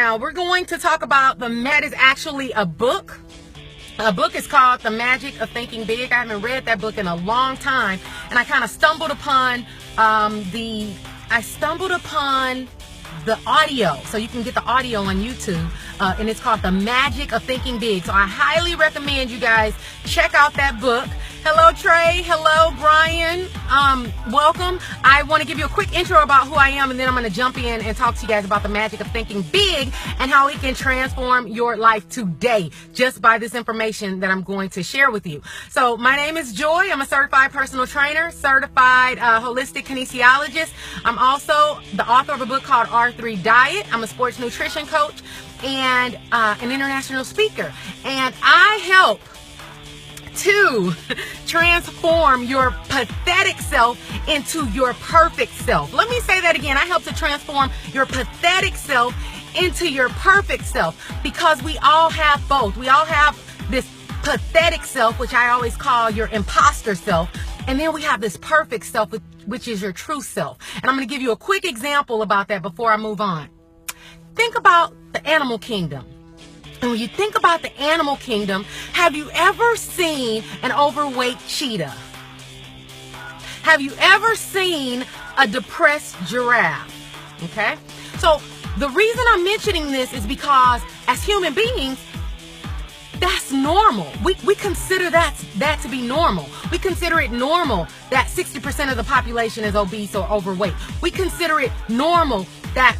Now, we're going to talk about that is actually a book. A book is called The Magic of Thinking Big. I haven't read that book in a long time, and I kind of stumbled upon the audio, so you can get the audio on YouTube, and it's called The Magic of Thinking Big. So I highly recommend you guys check out that book. Hello, Trey. Hello, Brian. Welcome. I want to give you a quick intro about who I am, and then I'm going to jump in and talk to you guys about the magic of thinking big and how it can transform your life today just by this information that I'm going to share with you. So my name is Joy. I'm a certified personal trainer, certified holistic kinesiologist. I'm also the author of a book called R3 Diet. I'm a sports nutrition coach and an international speaker. And I help to transform your pathetic self into your perfect self. Let me say that again. I help to transform your pathetic self into your perfect self, because we all have both. We all have this pathetic self, which I always call your imposter self, and then we have this perfect self, which is your true self. And I'm going to give you a quick example about that before I move on. Think about the animal kingdom. And when you think about the animal kingdom, have you ever seen an overweight cheetah? Have you ever seen a depressed giraffe? Okay? So the reason I'm mentioning this is because as human beings, that's normal. We consider that to be normal. We consider it normal that 60% of the population is obese or overweight. We consider it normal that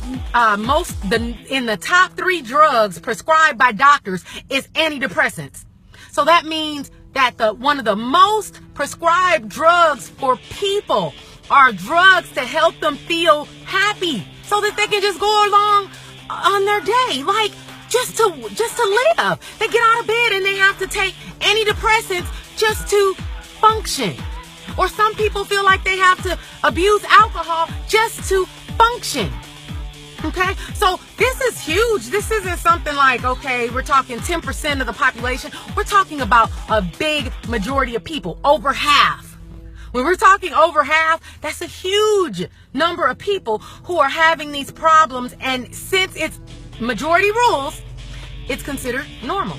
in the top 3 drugs prescribed by doctors is antidepressants. So that means that one of the most prescribed drugs for people are drugs to help them feel happy so that they can just go along on their day, like just to live. They get out of bed and they have to take antidepressants just to function. Or some people feel like they have to abuse alcohol just to function. Okay, so this is huge. This isn't something like, okay, we're talking 10% of the population. We're talking about a big majority of people, over half. When we're talking over half, that's a huge number of people who are having these problems. And since it's majority rules, it's considered normal.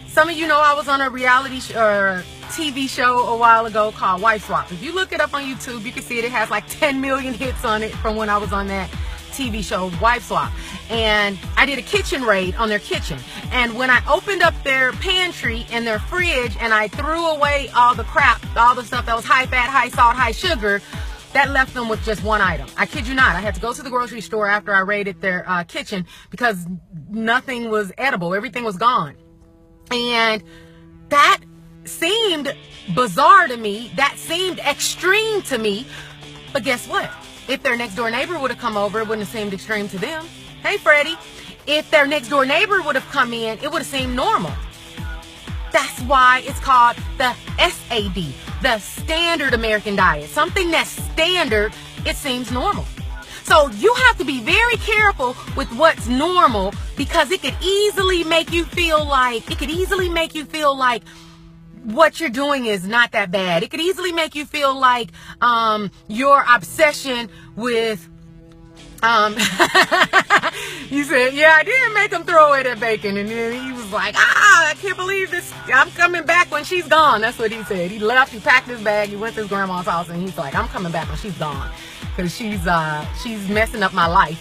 Some of you know I was on a reality or TV show a while ago called Wife Swap. If you look it up on YouTube, you can see it has like 10 million hits on it from when I was on that TV show Wife Swap. And I did a kitchen raid on their kitchen, and when I opened up their pantry and their fridge and I threw away all the crap, all the stuff that was high fat, high salt, high sugar, that left them with just one item. I kid you not. I had to go to the grocery store after I raided their kitchen because nothing was edible. Everything was gone. And that seemed bizarre to me. That seemed extreme to me. But guess what? If their next door neighbor would have come over, it wouldn't have seemed extreme to them. Hey, Freddie. If their next door neighbor would have come in, it would have seemed normal. That's why it's called the SAD, the Standard American Diet. Something that's standard, it seems normal. So you have to be very careful with what's normal, because it could easily make you feel like, what you're doing is not that bad. It could easily make you feel like your obsession with you said, yeah, I didn't make him throw away that bacon. And then he was like, I can't believe this. I'm coming back when she's gone. That's what he said. He left, he packed his bag, he went to his grandma's house, and he's like, I'm coming back when she's gone, because she's messing up my life.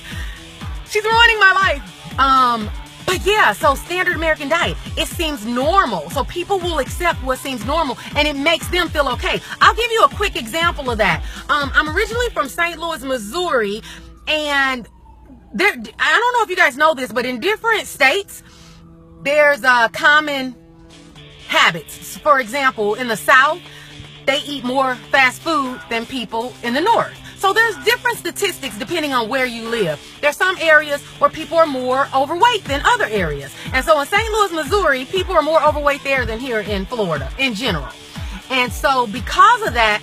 She's ruining my life. But yeah, so Standard American Diet, it seems normal. So people will accept what seems normal, and it makes them feel okay. I'll give you a quick example of that. I'm originally from St. Louis, Missouri, and I don't know if you guys know this, but in different states, there's common habits. For example, in the South, they eat more fast food than people in the North. So there's different statistics depending on where you live. There's some areas where people are more overweight than other areas. And so in St. Louis, Missouri, people are more overweight there than here in Florida in general. And so because of that,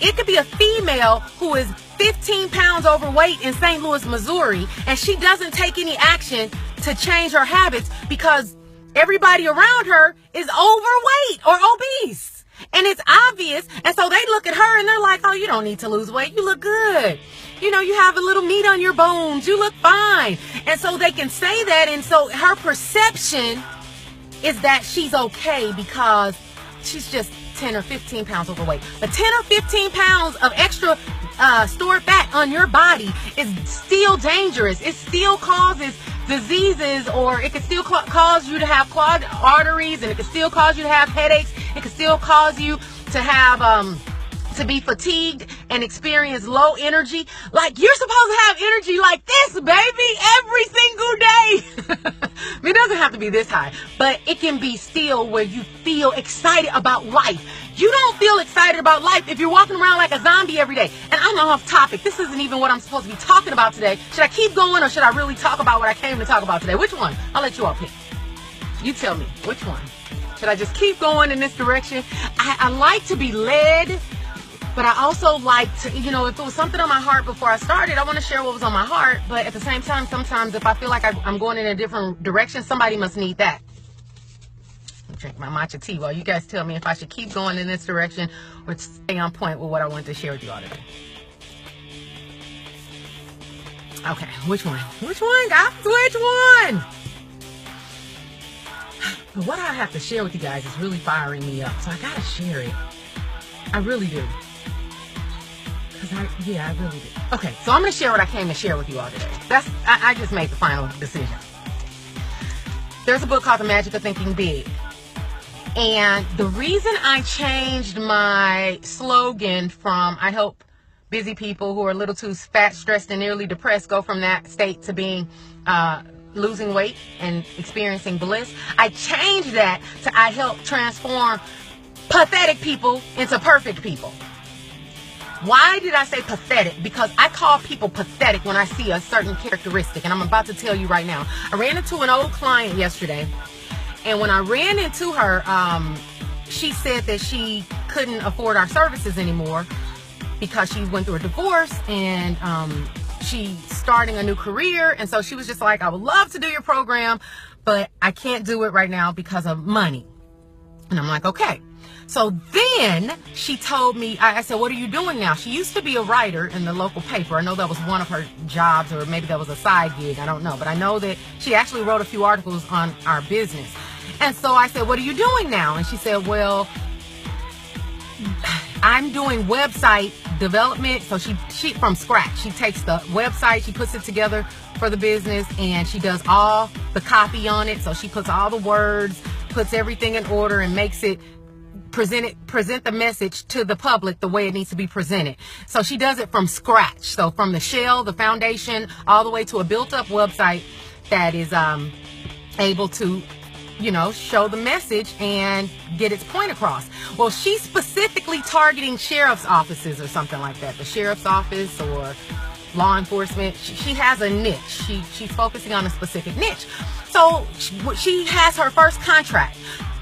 it could be a female who is 15 pounds overweight in St. Louis, Missouri, and she doesn't take any action to change her habits because everybody around her is overweight or obese. And it's obvious. And so they look at her and they're like, oh, you don't need to lose weight. You look good. you know, you have a little meat on your bones. You look fine. And so they can say that. And so her perception is that she's okay because she's just 10 or 15 pounds overweight. But 10 or 15 pounds of extra stored fat on your body is still dangerous. It still causes diseases, or it can still cause you to have clogged arteries, and it can still cause you to have headaches. It can still cause you to have to be fatigued and experience low energy. Like, you're supposed to have energy like this, baby, every single day. It doesn't have to be this high, but it can be still where you feel excited about life. You don't feel excited about life if you're walking around like a zombie every day. And I'm off topic. This isn't even what I'm supposed to be talking about today. Should I keep going, or should I really talk about what I came to talk about today? Which one? I'll let you all pick. You tell me. Which one? Should I just keep going in this direction? I like to be led, but I also like to, you know, if it was something on my heart before I started, I want to share what was on my heart. But at the same time, sometimes if I feel like I'm going in a different direction, somebody must need that. Drink my matcha tea while you guys tell me if I should keep going in this direction or stay on point with what I wanted to share with you all today. Okay, which one? Which one, guys? Which one? But what I have to share with you guys is really firing me up, so I gotta share it. I really do. I really do. Okay, so I'm gonna share what I came to share with you all today. I just made the final decision. There's a book called The Magic of Thinking Big. And the reason I changed my slogan from I help busy people who are a little too fat, stressed, and nearly depressed go from that state to being losing weight and experiencing bliss, I changed that to I help transform pathetic people into perfect people. Why did I say pathetic? Because I call people pathetic when I see a certain characteristic, and I'm about to tell you right now. I ran into an old client yesterday. And when I ran into her, she said that she couldn't afford our services anymore because she went through a divorce, and she's starting a new career. And so she was just like, I would love to do your program, but I can't do it right now because of money. And I'm like, okay. So then she told me, I said, what are you doing now? She used to be a writer in the local paper. I know that was one of her jobs, or maybe that was a side gig. I don't know. But I know that she actually wrote a few articles on our business. And so I said, what are you doing now? And she said, well, I'm doing website development. So she from scratch. She takes the website, she puts it together for the business, and she does all the copy on it. So she puts all the words, puts everything in order, and makes it present the message to the public the way it needs to be presented. So she does it from scratch. So from the shell, the foundation, all the way to a built-up website that is able to, you know, show the message and get its point across. Well, she's specifically targeting sheriff's offices or something like that. The sheriff's office or law enforcement. She has a niche. She's focusing on a specific niche. So she has her first contract.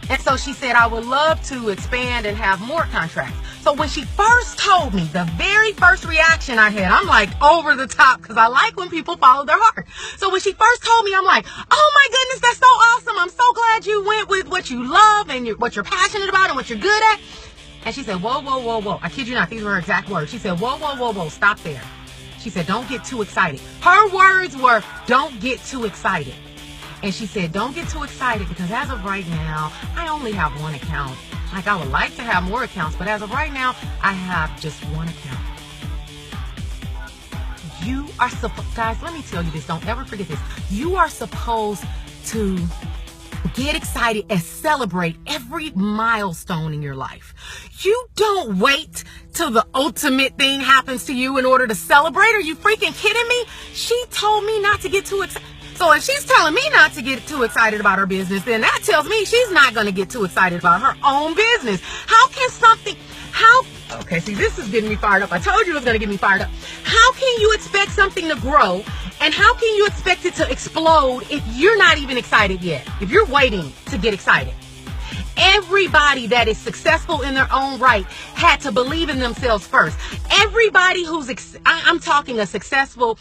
And so she said, I would love to expand and have more contracts. So when she first told me, the very first reaction I had, I'm like over the top, because I like when people follow their heart. So when she first told me, I'm like, oh my goodness, that's so awesome. I'm so glad you went with what you love and what you're passionate about and what you're good at. And she said, whoa, whoa, whoa, whoa. I kid you not, these were her exact words. She said, whoa, whoa, whoa, whoa, stop there. She said, don't get too excited. Her words were, don't get too excited. And she said, don't get too excited, because as of right now, I only have one account. Like, I would like to have more accounts, but as of right now, I have just one account. You are supposed, guys, let me tell you this. Don't ever forget this. You are supposed to get excited and celebrate every milestone in your life. You don't wait till the ultimate thing happens to you in order to celebrate. Are you freaking kidding me? She told me not to get too excited. So if she's telling me not to get too excited about her business, then that tells me she's not going to get too excited about her own business. Okay, see, this is getting me fired up. I told you it was going to get me fired up. How can you expect something to grow, and how can you expect it to explode if you're not even excited yet? If you're waiting to get excited? Everybody that is successful in their own right had to believe in themselves first. Everybody I'm talking a successful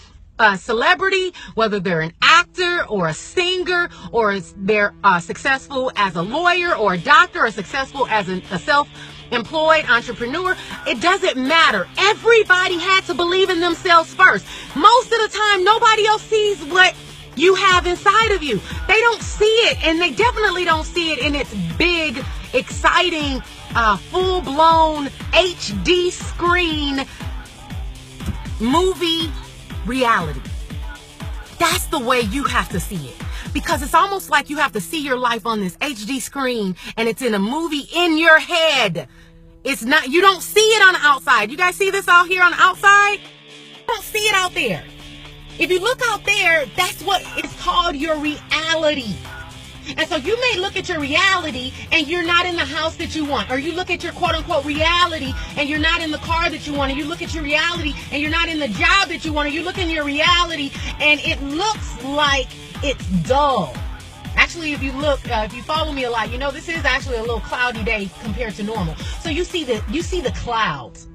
celebrity, whether they're an actor or a singer, or they're successful as a lawyer or a doctor, or successful as a employed, entrepreneur, it doesn't matter. Everybody had to believe in themselves first. Most of the time, nobody else sees what you have inside of you. They don't see it, and they definitely don't see it in its big, exciting, full-blown HD screen movie reality. That's the way you have to see it. Because it's almost like you have to see your life on this HD screen and it's in a movie in your head. It's not, you don't see it on the outside. You guys see this out here on the outside? You don't see it out there. If you look out there, that's what is called your reality. And so you may look at your reality and you're not in the house that you want. Or you look at your quote unquote reality and you're not in the car that you want. Or you look at your reality and you're not in the job that you want. Or you look in your reality and it looks like it's dull. Actually, if you look, if you follow me a lot, you know this is actually a little cloudy day compared to normal. So you see the clouds.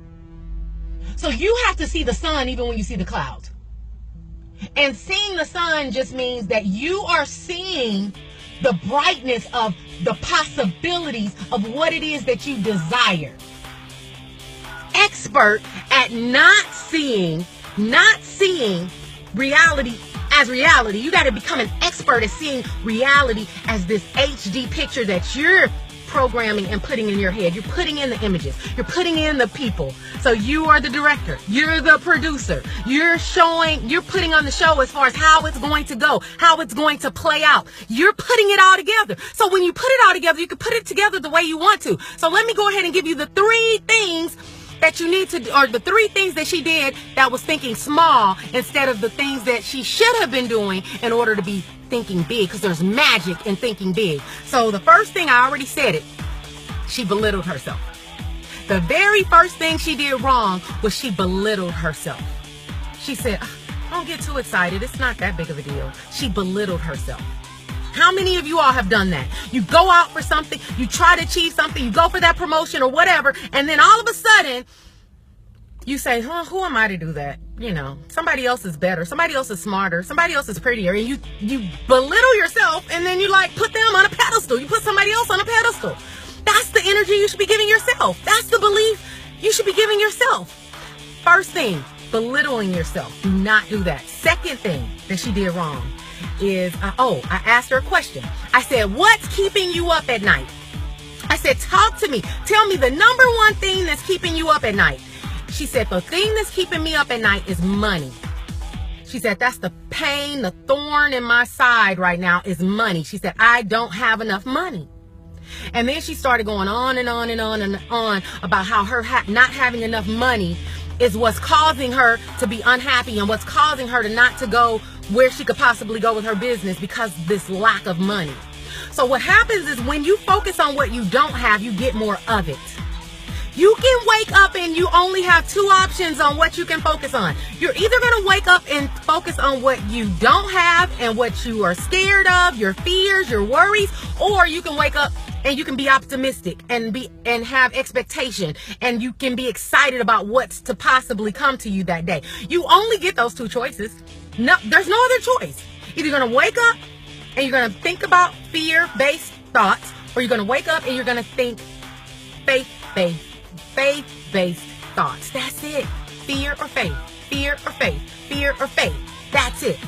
So you have to see the sun even when you see the clouds. And seeing the sun just means that you are seeing the brightness of the possibilities of what it is that you desire. Expert at not seeing reality as reality. You got to become an expert at seeing reality as this HD picture that you're programming and putting in your head. You're putting in the images. You're putting in the people. So you are the director. You're the producer. You're putting on the show as far as how it's going to go, how it's going to play out. You're putting it all together. So when you put it all together, you can put it together the way you want to. So let me go ahead and give you the 3 things that you need to do, or the 3 things that she did that was thinking small instead of the things that she should have been doing in order to be thinking big, because there's magic in thinking big. So the first thing, I already said it, she belittled herself. The very first thing she did wrong was she belittled herself. She said, don't get too excited. It's not that big of a deal. She belittled herself. How many of you all have done that? You go out for something, you try to achieve something, you go for that promotion or whatever, and then all of a sudden, you say, who am I to do that? You know, somebody else is better, somebody else is smarter, somebody else is prettier, and you belittle yourself, and then you like put them on a pedestal. You put somebody else on a pedestal. That's the energy you should be giving yourself. That's the belief you should be giving yourself. First thing, belittling yourself. Do not do that. Second thing that she did wrong is, I asked her a question. I said, what's keeping you up at night? I said, talk to me. Tell me the number one thing that's keeping you up at night. She said, the thing that's keeping me up at night is money. She said, that's the pain, the thorn in my side right now is money. She said, I don't have enough money. And then she started going on and on and on and on about how her not having enough money is what's causing her to be unhappy and what's causing her to not to go where she could possibly go with her business because of this lack of money. So what happens is when you focus on what you don't have, you get more of it. You can wake up and you only have 2 options on what you can focus on. You're either going to wake up and focus on what you don't have and what you are scared of, your fears, your worries, or you can wake up and you can be optimistic and have expectation, and you can be excited about what's to possibly come to you that day. You only get those 2 choices. No, there's no other choice. Either you're going to wake up and you're going to think about fear-based thoughts, or you're going to wake up and you're going to think faith-based thoughts. That's it. Fear or faith. Fear or faith. Fear or faith. That's it.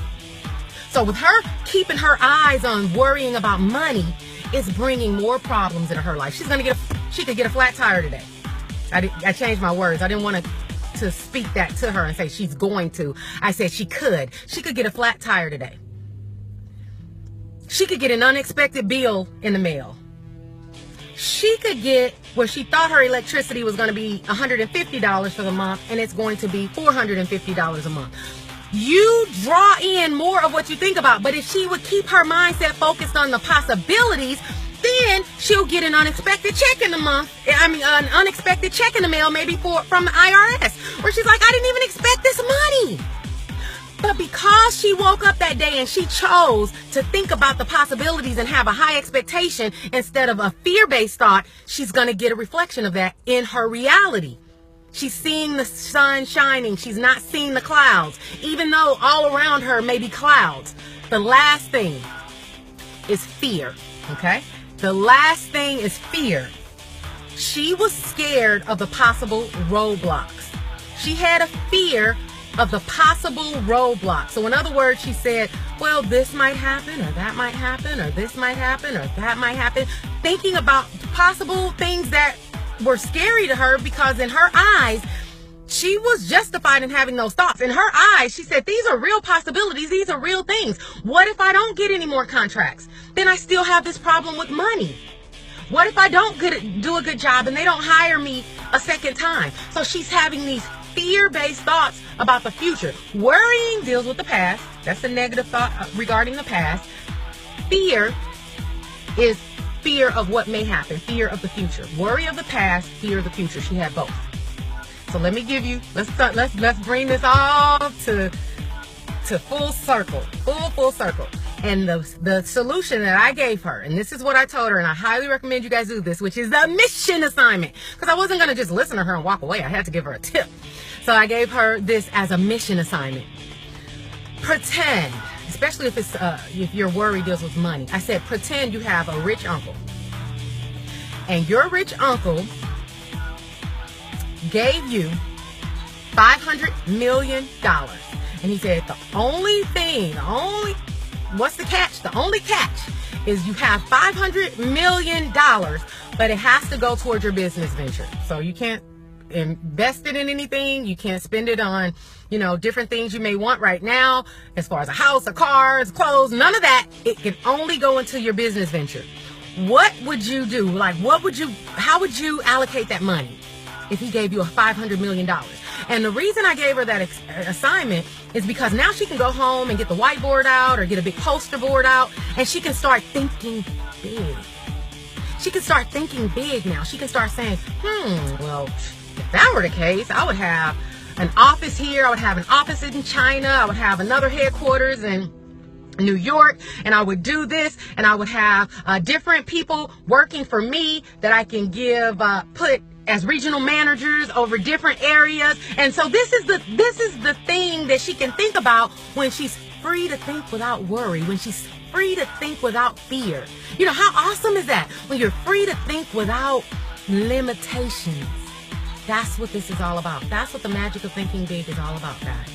So with her keeping her eyes on worrying about money, it's bringing more problems into her life. She could get a flat tire today. I changed my words. I didn't want to speak that to her and say she's going to. I said she could. She could get a flat tire today. She could get an unexpected bill in the mail. She could get where she thought her electricity was going to be $150 for the month, and it's going to be $450 a month. You draw in more of what you think about, but if she would keep her mindset focused on the possibilities, then she'll get an unexpected check in the month. An unexpected check in the mail, maybe from the IRS, where she's like, I didn't even expect this money. But because she woke up that day and she chose to think about the possibilities and have a high expectation instead of a fear-based thought, she's going to get a reflection of that in her reality. She's seeing the sun shining. She's not seeing the clouds, even though all around her may be clouds. The last thing is fear, okay? The last thing is fear. She was scared of the possible roadblocks. She had a fear of the possible roadblocks. So in other words, she said, well, this might happen, or that might happen, or this might happen, or that might happen. Thinking about possible things that were scary to her, because in her eyes, she was justified in having those thoughts. In her eyes, she said, these are real possibilities. These are real things. What if I don't get any more contracts? Then I still have this problem with money. What if I don't do a good job and they don't hire me a second time? So she's having these fear-based thoughts about the future. Worrying deals with the past. That's the negative thought regarding the past. Fear is fear of what may happen, fear of the future. Worry of the past, fear of the future. She had both. So let me give you, let's bring this all to full circle, full circle. And the solution that I gave her, and this is what I told her, and I highly recommend you guys do this, which is the mission assignment. Because I wasn't going to just listen to her and walk away. I had to give her a tip. So I gave her this as a mission assignment. Pretend, especially if your worry deals with money. I said, pretend you have a rich uncle. And your rich uncle gave you $500 million. And he said, what's the catch? The only catch is you have $500 million, but it has to go towards your business venture. So you can't invest it in anything. You can't spend it on, different things you may want right now, as far as a house, a car, clothes, none of that. It can only go into your business venture. What would you do? How would you allocate that money if he gave you a $500 million? And the reason I gave her that assignment is because now she can go home and get the whiteboard out or get a big poster board out, and she can start thinking big. She can start thinking big now. She can start saying, well, if that were the case, I would have an office here. I would have an office in China. I would have another headquarters in New York, and I would do this, and I would have different people working for me that I can put as regional managers over different areas. And so this is the thing that she can think about when she's free to think without worry, when she's free to think without fear. How awesome is that? When you're free to think without limitations. That's what this is all about. That's what the magic of thinking big is all about, guys.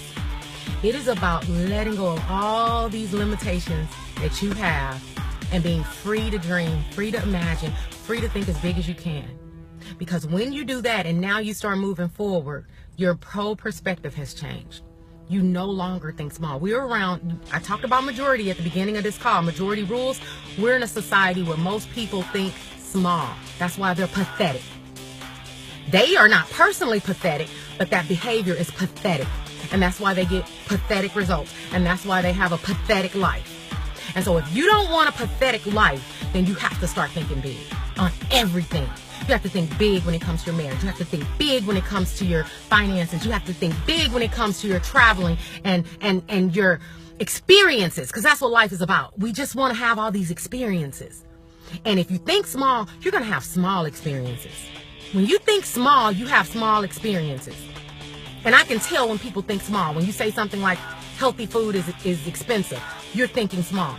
It is about letting go of all these limitations that you have and being free to dream, free to imagine, free to think as big as you can. Because when you do that and now you start moving forward, your whole perspective has changed. You no longer think small. I talked about majority at the beginning of this call, majority rules. We're in a society where most people think small. That's why they're pathetic. They are not personally pathetic, but that behavior is pathetic. And that's why they get pathetic results. And that's why they have a pathetic life. And so if you don't want a pathetic life, then you have to start thinking big on everything. You have to think big when it comes to your marriage. You have to think big when it comes to your finances. You have to think big when it comes to your traveling and your experiences, because that's what life is about. We just want to have all these experiences. And if you think small, you're going to have small experiences. When you think small, you have small experiences. And I can tell when people think small. When you say something like healthy food is expensive, you're thinking small.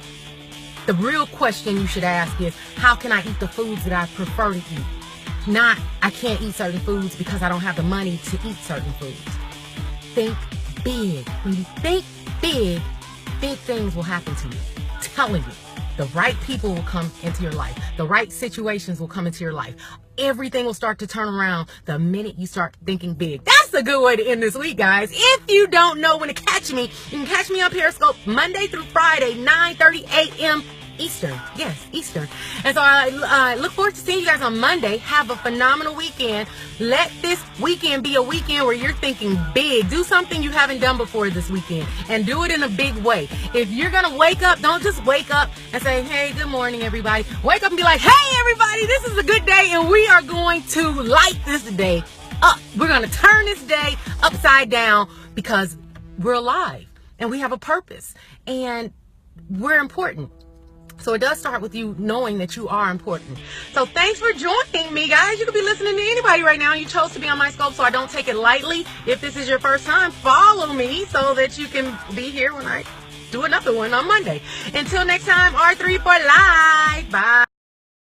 The real question you should ask is, how can I eat the foods that I prefer to eat? Not, I can't eat certain foods because I don't have the money to eat certain foods. Think big. When you think big, big things will happen to you. I'm telling you. The right people will come into your life. The right situations will come into your life. Everything will start to turn around the minute you start thinking big. That's a good way to end this week, guys. If you don't know when to catch me, you can catch me on Periscope Monday through Friday, 9:30 a.m. Eastern. Yes, Eastern. And so I look forward to seeing you guys on Monday. Have a phenomenal weekend. Let this weekend be a weekend where you're thinking big. Do something you haven't done before this weekend and do it in a big way. If you're going to wake up, don't just wake up and say, hey, good morning, everybody. Wake up and be like, hey, everybody, this is a good day and we are going to light this day up. We're going to turn this day upside down because we're alive and we have a purpose and we're important. So it does start with you knowing that you are important. So thanks for joining me, guys. You could be listening to anybody right now. You chose to be on my scope, so I don't take it lightly. If this is your first time, follow me so that you can be here when I do another one on Monday. Until next time, R3 for life. Bye.